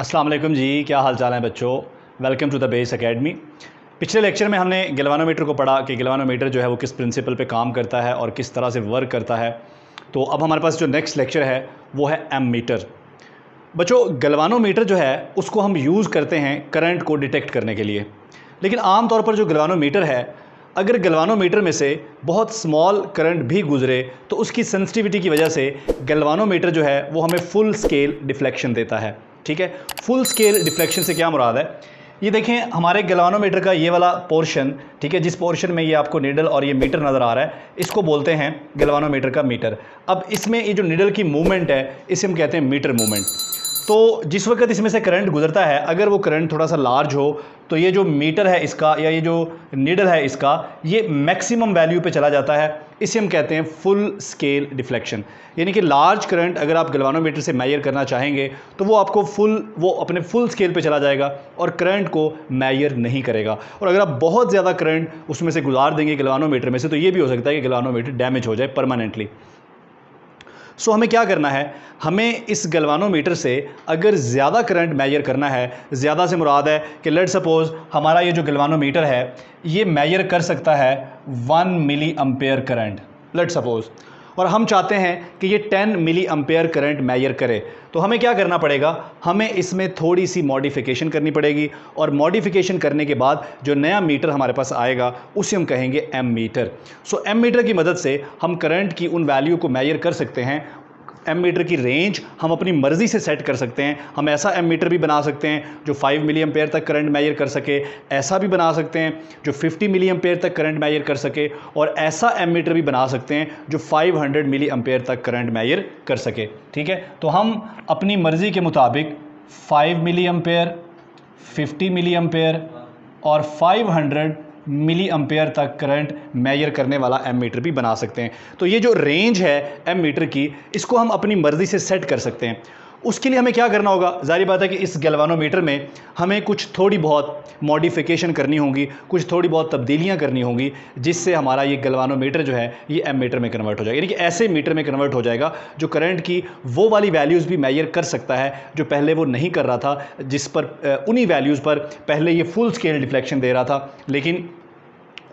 अस्सलाम वालेकुम जी, क्या हाल चाल है बच्चों। Welcome to the Base Academy. पिछले लेक्चर में हमने गैल्वानोमीटर को पढ़ा कि गैल्वानोमीटर जो है वो किस प्रिंसिपल पे काम करता है और किस तरह से वर्क करता है। तो अब हमारे पास जो नेक्स्ट लेक्चर है वो है एमीटर। बच्चों, गैल्वानोमीटर जो है उसको हम यूज़ करते हैं करंट को डिटेक्ट करने के लिए, लेकिन आम तौर पर जो गैल्वानोमीटर है, अगर गैल्वानोमीटर में से बहुत स्मॉल करंट भी गुजरे तो उसकी सेंसिटिविटी की वजह से गैल्वानोमीटर जो है वो हमें फुल स्केल डिफ्लेक्शन देता है। ठीक है, फुल स्केल डिफ्लेक्शन से क्या मुराद है, ये देखें हमारे गैल्वानोमीटर का ये वाला पोर्शन, ठीक है, जिस पोर्शन में ये आपको नीडल और ये मीटर नज़र आ रहा है, इसको बोलते हैं गैल्वानोमीटर का मीटर। अब इसमें ये जो नीडल की मूवमेंट है इसे हम कहते हैं मीटर मूवमेंट। तो जिस वक्त इसमें से करंट गुजरता है, अगर वो करंट थोड़ा सा लार्ज हो तो ये जो मीटर है इसका या ये जो नीडल है इसका, ये मैक्सिमम वैल्यू पे चला जाता है। इसे हम कहते हैं फुल स्केल डिफ्लेक्शन। यानी कि लार्ज करंट अगर आप गैल्वानोमीटर से मेजर करना चाहेंगे तो वो आपको अपने फुल स्केल पे चला जाएगा और करंट को मेजर नहीं करेगा। और अगर आप बहुत ज़्यादा करंट उसमें से गुजार देंगे गैल्वानोमीटर में से, तो ये भी हो सकता है कि गैल्वानोमीटर डैमेज हो जाए परमानेंटली। सो हमें क्या करना है, हमें इस गैल्वानोमीटर से अगर ज़्यादा करंट मेजर करना है, ज़्यादा से मुराद है कि लेट सपोज़ हमारा ये जो गैल्वानोमीटर है ये मेजर कर सकता है 1 milli ampere current, let suppose, और हम चाहते हैं कि ये 10 मिली एम्पेयर करंट मेजर करे। तो हमें क्या करना पड़ेगा, हमें इसमें थोड़ी सी मॉडिफिकेशन करनी पड़ेगी, और मॉडिफिकेशन करने के बाद जो नया मीटर हमारे पास आएगा उसे हम कहेंगे एम मीटर। सो एम मीटर की मदद से हम करंट की उन वैल्यू को मेजर कर सकते हैं। एम मीटर की रेंज हम अपनी मर्ज़ी से सेट कर सकते हैं। हम ऐसा एम मीटर भी बना सकते हैं जो 5 मिली एम्पेयर तक करंट मेजर कर सके, ऐसा भी बना सकते हैं जो 50 मिली एम्पेयर तक करंट मेजर कर सके, और ऐसा एम मीटर भी बना सकते हैं जो 500 मिली एम्पेयर तक करंट मेजर कर सके। ठीक है, तो हम अपनी मर्ज़ी के मुताबिक 5 मिली एम्पेयर, 50 मिली एम्पेयर और 500 मिली एम्पेयर तक करंट मेजर करने वाला एम मीटर भी बना सकते हैं। तो ये जो रेंज है एम मीटर की, इसको हम अपनी मर्ज़ी से सेट कर सकते हैं। उसके लिए हमें क्या करना होगा, जाहिर बात है कि इस गैल्वानोमीटर में हमें कुछ थोड़ी बहुत मॉडिफिकेशन करनी होगी, कुछ थोड़ी बहुत तब्दीलियां करनी होंगी, जिससे हमारा ये गैल्वानोमीटर जो है ये एम मीटर में कन्वर्ट हो जाएगा। यानी कि ऐसे मीटर में कन्वर्ट हो जाएगा जो करंट की वो वाली वैल्यूज़ भी मेजर कर सकता है जो पहले वो नहीं कर रहा था, जिस पर उन्हीं वैल्यूज़ पर पहले ये फुल स्केल डिफ्लेक्शन दे रहा था, लेकिन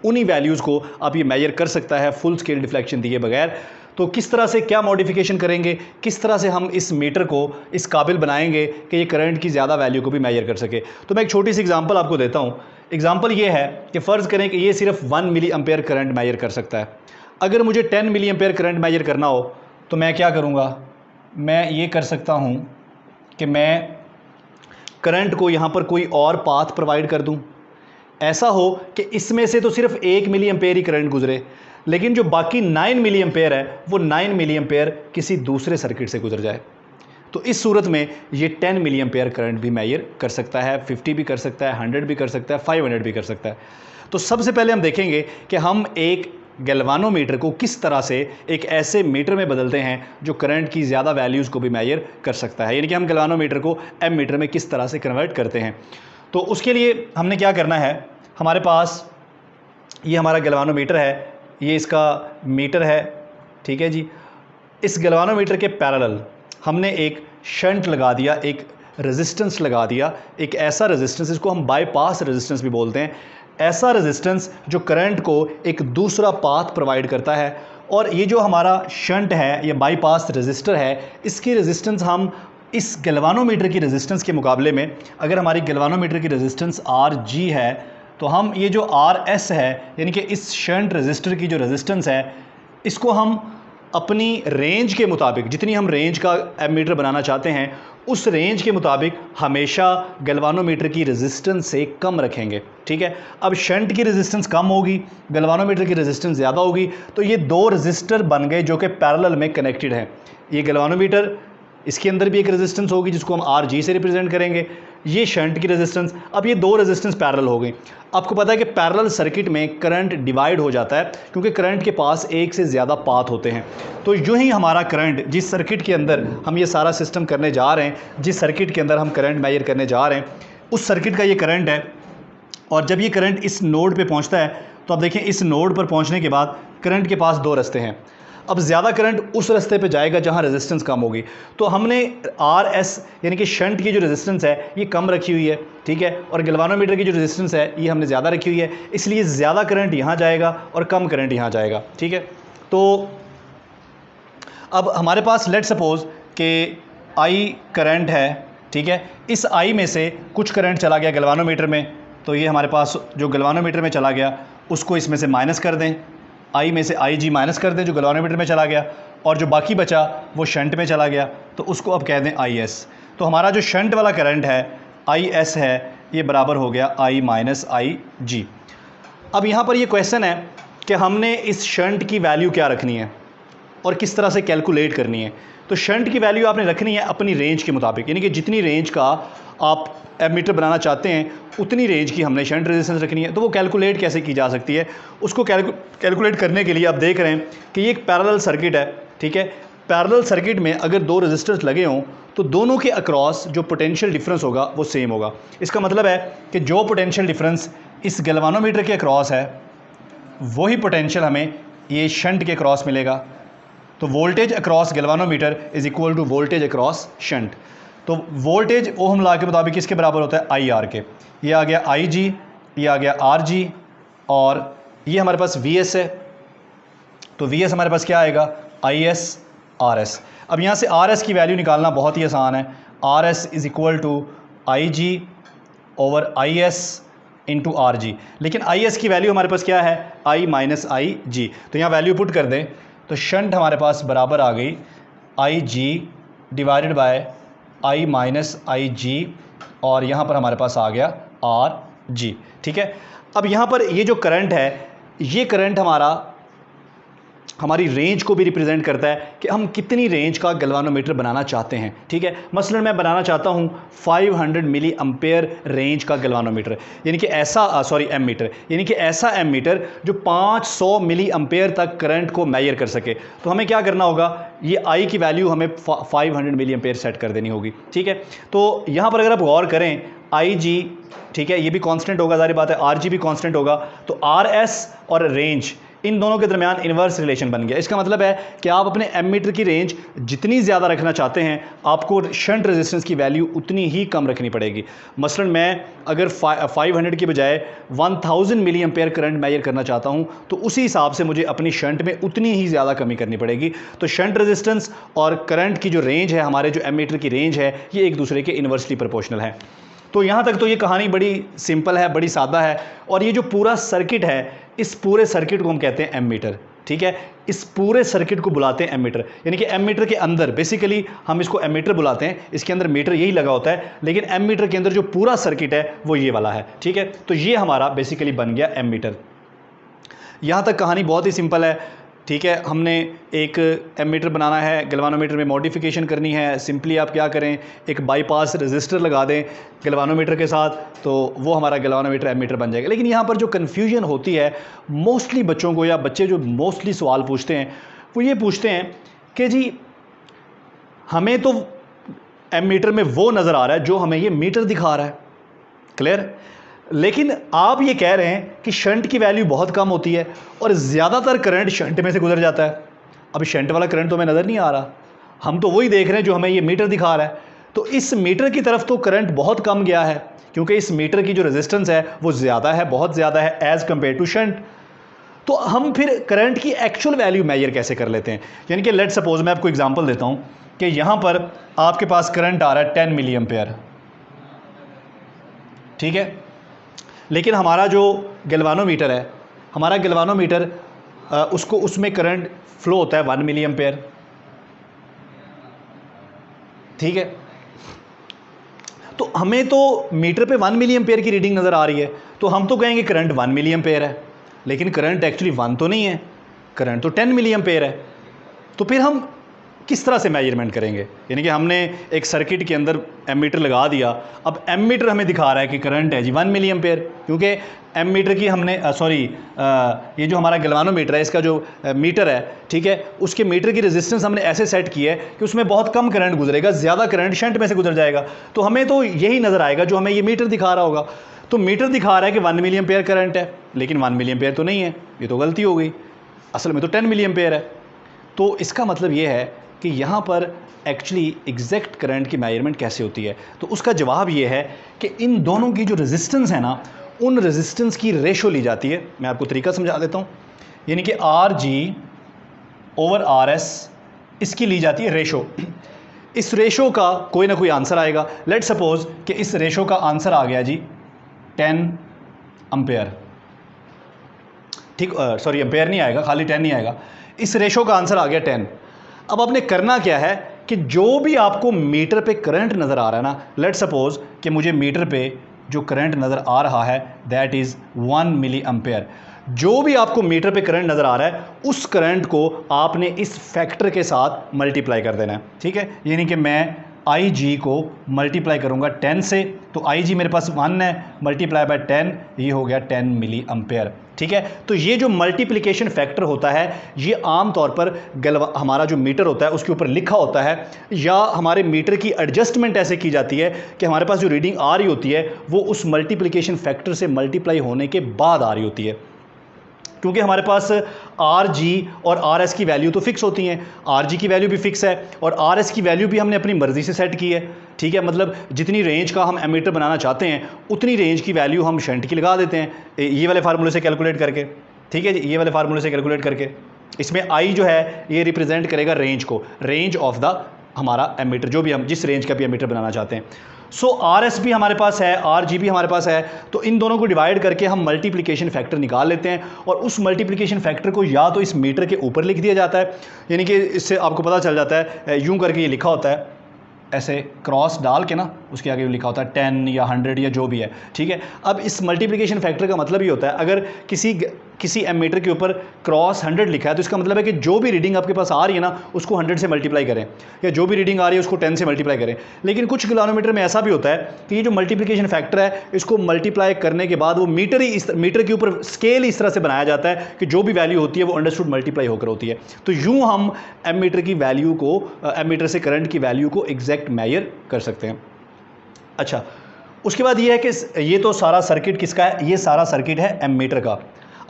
उन्हीं वैल्यूज़ को अब ये मेजर कर सकता है फुल स्केल डिफ्लेक्शन दिए बगैर। तो किस तरह से क्या मॉडिफिकेशन करेंगे, किस तरह से हम इस मीटर को इस काबिल बनाएंगे कि ये करंट की ज़्यादा वैल्यू को भी मेजर कर सके। तो मैं एक छोटी सी एग्जांपल आपको देता हूँ। एग्जांपल ये है कि फ़र्ज़ करें कि ये सिर्फ 1 मिली एम्पेयर करंट मेजर कर सकता है। अगर मुझे 10 मिली एम्पेयर करंट मेजर करना हो तो मैं क्या करूँगा, मैं ये कर सकता हूँ कि मैं करंट को यहाँ पर कोई और पाथ प्रोवाइड कर दूँ। ऐसा हो कि इसमें से तो सिर्फ 1 मिली एम्पेयर ही करंट गुजरे, लेकिन जो बाकी 9 मिली एम्पेयर है वो 9 मिली एम्पेयर किसी दूसरे सर्किट से गुजर जाए। तो इस सूरत में ये 10 मिली एम्पेयर करंट भी मेजर कर सकता है, 50 भी कर सकता है, 100 भी कर सकता है, 500 भी कर सकता है। तो सबसे पहले हम देखेंगे कि हम एक गैल्वानोमीटर को किस तरह से एक ऐसे मीटर में बदलते हैं जो करंट की ज़्यादा वैल्यूज़ को भी मेजर कर सकता है। यानी कि हम गैल्वानोमीटर को एम मीटर में किस तरह से कन्वर्ट करते हैं। तो उसके लिए हमने क्या करना है, हमारे पास ये हमारा गैल्वानोमीटर है, ये इसका मीटर है, ठीक है जी। इस गैल्वानोमीटर के पैरेलल हमने एक शंट लगा दिया, एक रेजिस्टेंस लगा दिया, एक ऐसा रेजिस्टेंस, इसको हम बाईपास रेजिस्टेंस भी बोलते हैं। ऐसा रेजिस्टेंस जो करंट को एक दूसरा पाथ प्रोवाइड करता है। और ये जो हमारा शंट है, ये बाईपास रेजिस्टर है, इसकी रेजिस्टेंस हम इस गैल्वानोमीटर की रेजिस्टेंस के मुकाबले में, अगर हमारी गैल्वानोमीटर की रेजिस्टेंस RG है तो हम ये जो RS है, यानी कि इस शंट रेजिस्टर की जो रेजिस्टेंस है, इसको हम अपनी रेंज के मुताबिक, जितनी हम रेंज का एम मीटर बनाना चाहते हैं उस रेंज के मुताबिक हमेशा गैल्वानोमीटर की रेजिस्टेंस से कम रखेंगे। ठीक है, अब शंट की रेजिस्टेंस कम होगी, गैल्वानोमीटर की रेजिस्टेंस ज़्यादा होगी, तो ये दो रेजिस्टर बन गए जो कि पैरेलल में कनेक्टेड हैं। ये गैल्वानोमीटर, इसके अंदर भी एक रेजिस्टेंस होगी जिसको हम RG से रिप्रेजेंट करेंगे, ये शंट की रेजिस्टेंस। अब ये दो रेजिस्टेंस पैरेलल हो गई। आपको पता है कि पैरेलल सर्किट में करंट डिवाइड हो जाता है क्योंकि करंट के पास एक से ज़्यादा पाथ होते हैं। तो यूँ ही हमारा करंट, जिस सर्किट के अंदर हम ये सारा सिस्टम करने जा रहे हैं, जिस सर्किट के अंदर हम करंट मेजर करने जा रहे हैं, उस सर्किट का ये करंट है। और जब ये करंट इस नोड पर पहुँचता है तो अब देखें, इस नोड पर पहुँचने के बाद करंट के पास दो रास्ते हैं। अब ज़्यादा करंट उस रास्ते पे जाएगा जहाँ रेजिस्टेंस कम होगी। तो हमने RS यानी कि शंट की जो रेजिस्टेंस है ये कम रखी हुई है, ठीक है, और गैल्वानोमीटर की जो रेजिस्टेंस है ये हमने ज़्यादा रखी हुई है, इसलिए ज़्यादा करंट यहाँ जाएगा और कम करंट यहाँ जाएगा, ठीक है। तो अब हमारे पास लेट सपोज कि I करंट है, ठीक है, इस I में से कुछ करंट चला गया गैल्वानोमीटर में, तो ये हमारे पास जो गैल्वानोमीटर में चला गया उसको इसमें से माइनस कर दें, I में से IG माइनस कर दें जो गैल्वानोमीटर में चला गया, और जो बाकी बचा वो शंट में चला गया, तो उसको अब कह दें IS। तो हमारा जो शंट वाला करंट है IS है ये बराबर हो गया I माइनस IG। अब यहाँ पर ये क्वेश्चन है कि हमने इस शंट की वैल्यू क्या रखनी है और किस तरह से कैलकुलेट करनी है। तो शंट की वैल्यू आपने रखनी है अपनी रेंज के मुताबिक, यानी कि जितनी रेंज का आप एमीटर बनाना चाहते हैं उतनी रेंज की हमने शंट रेजिस्टेंस रखनी है। तो वो कैलकुलेट कैसे की जा सकती है, उसको कैलकुलेट करने के लिए आप देख रहे हैं कि ये एक पैरेलल सर्किट है, ठीक है। पैरेलल सर्किट में अगर दो रेजिस्टर्स लगे हों तो दोनों के अक्रॉस जो पोटेंशियल डिफरेंस होगा वो सेम होगा। इसका मतलब है कि जो पोटेंशियल डिफरेंस इस गैल्वानोमीटर के अक्रॉस है वही पोटेंशियल हमें ये शंट के अक्रॉस मिलेगा। तो voltage across galvanometer is equal to voltage across shunt. तो वोल्टेज ओहम लॉ के मुताबिक किसके बराबर होता है, IR के। ये आ गया IG, ये आ गया RG, और ये हमारे पास VS है। तो VS हमारे पास क्या आएगा, IS RS। अब यहाँ से RS की वैल्यू निकालना बहुत ही आसान है। RS is equal to IG over IS into RG। लेकिन IS की वैल्यू हमारे पास क्या है, I माइनस IG। तो यहाँ वैल्यू पुट कर दें तो शंट हमारे पास बराबर आ गई IG divided by I minus IG, और यहाँ पर हमारे पास आ गया RG, ठीक है। अब यहाँ पर ये जो करंट है ये करंट हमारी रेंज को भी रिप्रेजेंट करता है कि हम कितनी रेंज का गैल्वानोमीटर बनाना चाहते हैं, ठीक है। मसलन मैं बनाना चाहता हूँ 500 मिली एम्पेयर रेंज का गैल्वानोमीटर, यानी कि ऐसा एमीटर, यानी कि ऐसा एमीटर जो 500 मिली एम्पेयर तक करंट को मेजर कर सके। तो हमें क्या करना होगा, ये I की वैल्यू हमें 500 मिली एम्पेयर सेट कर देनी होगी, ठीक है। तो यहाँ पर अगर आप गौर करें IG, ठीक है, ये भी कांस्टेंट होगा, जाहिर बात है RG भी कांस्टेंट होगा। तो RS और रेंज इन दोनों के दरमियान इन्वर्स रिलेशन बन गया। इसका मतलब है कि आप अपने एमीटर की रेंज जितनी ज़्यादा रखना चाहते हैं आपको शंट रेजिस्टेंस की वैल्यू उतनी ही कम रखनी पड़ेगी। मसलन मैं अगर 500 की बजाय 1000 मिली एम्पेयर करंट मेजर करना चाहता हूं तो उसी हिसाब से मुझे अपनी शंट में उतनी ही ज़्यादा कमी करनी पड़ेगी। तो शंट रेजिस्टेंस और करंट की जो रेंज है, हमारे जो एमीटर की रेंज है, ये एक दूसरे के इन्वर्सली प्रोपोर्शनल है। तो यहाँ तक तो ये कहानी बड़ी सिंपल है, बड़ी सादा है। और ये जो पूरा सर्किट है, इस पूरे सर्किट को हम कहते हैं एमीटर, ठीक है। इस पूरे सर्किट को बुलाते हैं एमीटर, यानी कि एमीटर के अंदर बेसिकली हम इसको एमीटर बुलाते हैं। इसके अंदर मीटर यही लगा होता है, लेकिन एमीटर के अंदर जो पूरा सर्किट है वो ये वाला है, ठीक है। तो ये हमारा बेसिकली बन गया एमीटर। यहाँ तक कहानी बहुत ही सिंपल है, ठीक है। हमने एक एमीटर बनाना है, गैल्वानोमीटर में मॉडिफिकेशन करनी है। सिंपली आप क्या करें, एक बाईपास रेजिस्टर लगा दें गैल्वानोमीटर के साथ, तो वो हमारा गैल्वानोमीटर एमीटर बन जाएगा। लेकिन यहाँ पर जो कन्फ्यूजन होती है मोस्टली बच्चों को, या बच्चे जो मोस्टली सवाल पूछते हैं वो ये पूछते हैं कि जी हमें तो एमीटर में वो नज़र आ रहा है जो हमें ये मीटर दिखा रहा है, क्लियर, लेकिन आप ये कह रहे हैं कि शंट की वैल्यू बहुत कम होती है और ज़्यादातर करंट शंट में से गुजर जाता है। अब शंट वाला करंट तो हमें नज़र नहीं आ रहा, हम तो वही देख रहे हैं जो हमें ये मीटर दिखा रहा है। तो इस मीटर की तरफ तो करंट बहुत कम गया है, क्योंकि इस मीटर की जो रेजिस्टेंस है वो ज़्यादा है, बहुत ज़्यादा है एज़ कम्पेयर टू शंट। तो हम फिर करंट की एक्चुअल वैल्यू मेजर कैसे कर लेते हैं। यानी कि लेट सपोज मैं आपको एग्जांपल देता हूं कि यहां पर आपके पास करंट आ रहा है 10 मिली एम्पेयर, ठीक है, लेकिन हमारा जो गैल्वानोमीटर है, हमारा गैल्वानोमीटर उसको उसमें करंट फ्लो होता है 1 मिली एम्पेयर, ठीक है। तो हमें तो मीटर पे 1 मिली एम्पेयर की रीडिंग नज़र आ रही है, तो हम तो कहेंगे करंट 1 मिली एम्पेयर है, लेकिन करंट एक्चुअली 1 तो नहीं है, करंट तो 10 मिली एम्पेयर है। तो फिर हम किस तरह से मेजरमेंट करेंगे। यानी कि हमने एक सर्किट के अंदर एमीटर लगा दिया, अब एमीटर हमें दिखा रहा है कि करंट है जी 1 मिली एम्पेयर, क्योंकि एमीटर की हमने ये जो हमारा गैल्वानोमीटर है, इसका जो मीटर है, ठीक है, उसके मीटर की रेजिस्टेंस हमने ऐसे सेट की है कि उसमें बहुत कम करंट गुजरेगा, ज़्यादा करंट शंट में से गुजर जाएगा। तो हमें तो यही नज़र आएगा जो हमें ये मीटर दिखा रहा होगा। तो मीटर दिखा रहा है कि 1 मिली एम्पेयर करंट है, लेकिन 1 मिली एम्पेयर तो नहीं है, ये तो गलती हो गई, असल में तो 10 मिली एम्पेयर है। तो इसका मतलब ये है कि यहाँ पर एक्चुअली एग्जैक्ट करंट की मेजरमेंट कैसे होती है। तो उसका जवाब ये है कि इन दोनों की जो रेजिस्टेंस है ना, उन रेजिस्टेंस की रेशो ली जाती है। मैं आपको तरीका समझा देता हूँ, यानी कि RG/RS इसकी ली जाती है रेशो। इस रेशो का कोई ना कोई आंसर आएगा। लेट सपोज कि इस रेशो का आंसर आ गया जी 10 एम्पेयर, ठीक, सॉरी एम्पेयर नहीं आएगा, खाली 10 नहीं आएगा, इस रेशो का आंसर आ गया 10। अब आपने करना क्या है कि जो भी आपको मीटर पे करंट नज़र आ रहा है ना, लेट सपोज कि मुझे मीटर पे जो करंट नज़र आ रहा है दैट इज़ 1 मिली एम्पेयर। जो भी आपको मीटर पे करंट नज़र आ रहा है उस करंट को आपने इस फैक्टर के साथ मल्टीप्लाई कर देना है, ठीक है। यानी कि मैं IG को मल्टीप्लाई करूंगा 10 से, तो IG मेरे पास 1 है, मल्टीप्लाई बाय 10, ये हो गया 10 मिली एम्पेयर, ठीक है। तो ये जो मल्टीप्लिकेशन फैक्टर होता है ये आम तौर पर हमारा जो मीटर होता है उसके ऊपर लिखा होता है, या हमारे मीटर की एडजस्टमेंट ऐसे की जाती है कि हमारे पास जो रीडिंग आ रही होती है वो उस मल्टीप्लिकेशन फैक्टर से मल्टीप्लाई होने के बाद आ रही होती है। क्योंकि हमारे पास RG और RS की वैल्यू तो फिक्स होती हैं, RG की वैल्यू भी फिक्स है और RS की वैल्यू भी हमने अपनी मर्ज़ी से सेट की है, ठीक है। मतलब जितनी रेंज का हम एमीटर बनाना चाहते हैं उतनी रेंज की वैल्यू हम शंट की लगा देते हैं, ये वाले फार्मूले से कैलकुलेट करके, ठीक है जी, ये वाले फार्मूले से कैलकुलेट करके। इसमें I जो है ये रिप्रेजेंट करेगा रेंज को, रेंज ऑफ द हमारा एमीटर, जो भी हम जिस रेंज का भी एमीटर बनाना चाहते हैं। सो RS भी हमारे पास है, RG भी हमारे पास है, तो इन दोनों को डिवाइड करके हम मल्टीप्लिकेशन फैक्टर निकाल लेते हैं और उस मल्टीप्लिकेशन फैक्टर को या तो इस मीटर के ऊपर लिख दिया जाता है, यानी कि इससे आपको पता चल जाता है, यूं करके ये लिखा होता है, ऐसे क्रॉस डाल के ना उसके आगे लिखा होता है 10 या 100 या जो भी है, ठीक है। अब इस मल्टीप्लिकेशन फैक्टर का मतलब ये होता है अगर किसी एमीटर के ऊपर क्रॉस 100 लिखा है तो इसका मतलब है कि जो भी रीडिंग आपके पास आ रही है ना उसको 100 से मल्टीप्लाई करें, या जो भी रीडिंग आ रही है उसको 10 से मल्टीप्लाई करें। लेकिन कुछ गैल्वेनोमीटर में ऐसा भी होता है कि ये जो मल्टीप्लिकेशन फैक्टर है इसको मल्टीप्लाई करने के बाद वो मीटर के ऊपर स्केल इस तरह से बनाया जाता है कि जो भी वैल्यू होती है वो अंडरस्टूड मल्टीप्लाई होकर होती है। तो यूँ हम एमीटर की वैल्यू को, एमीटर से करंट की वैल्यू को एग्जैक्ट मेजर कर सकते हैं। अच्छा, उसके बाद ये है कि ये तो सारा सर्किट किसका है, ये सारा सर्किट है एमीटर का।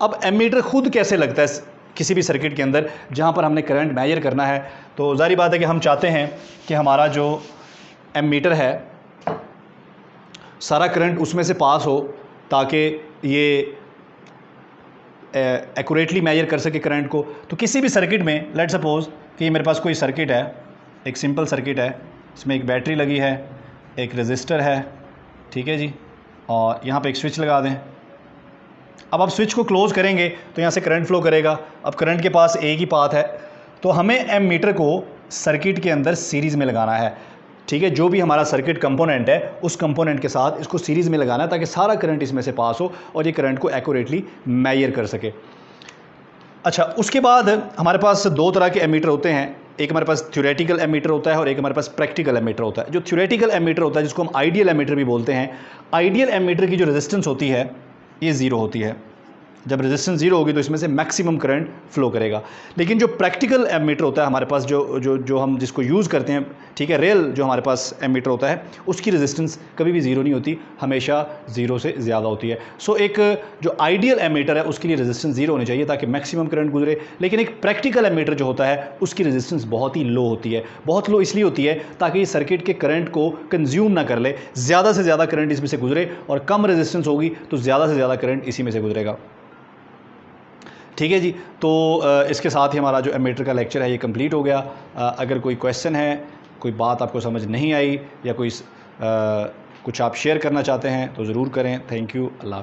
अब एमीटर खुद कैसे लगता है किसी भी सर्किट के अंदर जहाँ पर हमने करंट मेजर करना है, तो जाहिर बात है कि हम चाहते हैं कि हमारा जो एमीटर है सारा करंट उसमें से पास हो ताकि ये एक्यूरेटली मेजर कर सके करंट को। तो किसी भी सर्किट में लेट सपोज कि मेरे पास कोई सर्किट है, एक सिंपल सर्किट है, इसमें एक बैटरी लगी है, एक रेजिस्टर है, ठीक है जी, और यहाँ पे एक स्विच लगा दें। अब आप स्विच को क्लोज़ करेंगे तो यहाँ से करंट फ्लो करेगा। अब करंट के पास एक ही पाथ है, तो हमें एमीटर को सर्किट के अंदर सीरीज़ में लगाना है, ठीक है। जो भी हमारा सर्किट कंपोनेंट है उस कंपोनेंट के साथ इसको सीरीज़ में लगाना है ताकि सारा करंट इसमें से पास हो और ये करंट को एक्यूरेटली मेजर कर सके। अच्छा, उसके बाद हमारे पास दो तरह के एमीटर होते हैं, एक हमारे पास थ्योरेटिकल एमीटर होता है और एक हमारे पास प्रैक्टिकल एमीटर होता है। जो थ्योरेटिकल एमीटर होता है जिसको हम आइडियल एमीटर भी बोलते हैं, आइडियल एमीटर की जो रेजिस्टेंस होती है ये ज़ीरो होती है। जब रेजिस्टेंस जीरो होगी तो इसमें से मैक्सिमम करंट फ्लो करेगा। लेकिन जो प्रैक्टिकल एमीटर होता है हमारे पास, जो हम जिसको यूज़ करते हैं, ठीक है, रियल जो हमारे पास एमीटर होता है उसकी रेजिस्टेंस कभी भी ज़ीरो नहीं होती, हमेशा ज़ीरो से ज़्यादा होती है। सो एक जो आइडियल एमीटर है उसके लिए रेजिस्टेंस ज़ीरो होनी चाहिए ताकि मैक्सिमम करंट गुजरे। लेकिन एक प्रैक्टिकल एमीटर जो होता है उसकी रेजिस्टेंस बहुत ही लो होती है। बहुत लो इसलिए होती है ताकि सर्किट के करंट को कंज्यूम ना कर ले, ज़्यादा से ज़्यादा करंट इसमें से गुजरे, और कम रेजिस्टेंस होगी तो ज़्यादा से ज़्यादा करंट इसी में से गुजरेगा, ठीक है जी। तो इसके साथ ही हमारा जो एमीटर का लेक्चर है ये कंप्लीट हो गया। अगर कोई क्वेश्चन है, कोई बात आपको समझ नहीं आई या कोई कुछ आप शेयर करना चाहते हैं तो ज़रूर करें। Thank you, Allah.